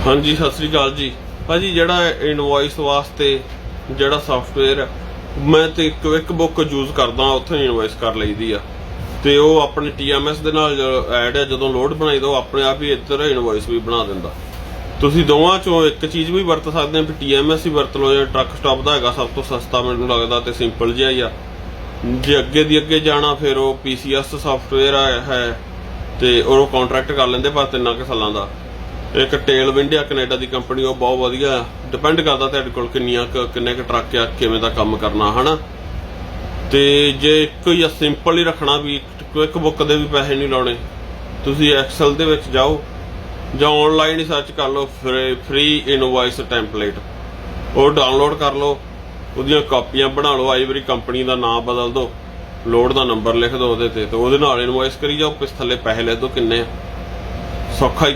हाँ जी सत श्री अकाल जी भाजी। जिहड़ा इनवॉइस वास्ते जिहड़ा सॉफ्टवेयर मैं तो क्विक बुक यूज़ करदा, उत्थों इनवॉइस कर लईदी आ ते वो अपने TMS दे नाल ऐड है, जदों लोड बनाई दो अपने आप ही इधर इनवॉइस भी बना दिंदा। तुसीं दोवां चों एक चीज़ भी वरत सकदे हो, TMS ही वरत लो या ट्रक स्टॉप दा हैगा सब तो सस्ता मैनूं लगदा ते सिंपल जिहा ही आ। जे अगे दी अगे जाना फिर वो PCS सॉफ्टवेयर है ते वो कॉन्ट्रैक्ट कर लेंदे पर 3 सालां दा। एक टेल विंड आ कनेडा की कंपनी, वो बहुत वधिया, डिपेंड करता तुहाडे कोल किन्ने क ट्रक आ, किवें दा काम करना है ना। ते जे कोई सिंपल ही रखना भी, क्विक बुक दे भी पैसे नहीं लाने, तुसीं एक्सेल दे विच जाओ जां ऑनलाइन ही सर्च कर लो फ्री इनवॉइस टैंपलेट, वो डाउनलोड कर लो, उहदियां कापियां बना लो, आई वारी कंपनी का नाम बदल दो, लोड का नंबर लिख दो उहदे ते, उहदे नाल इनवॉइस करी जाओ, थल्ले पैसे लिख दो किन्ने, सौखा ही।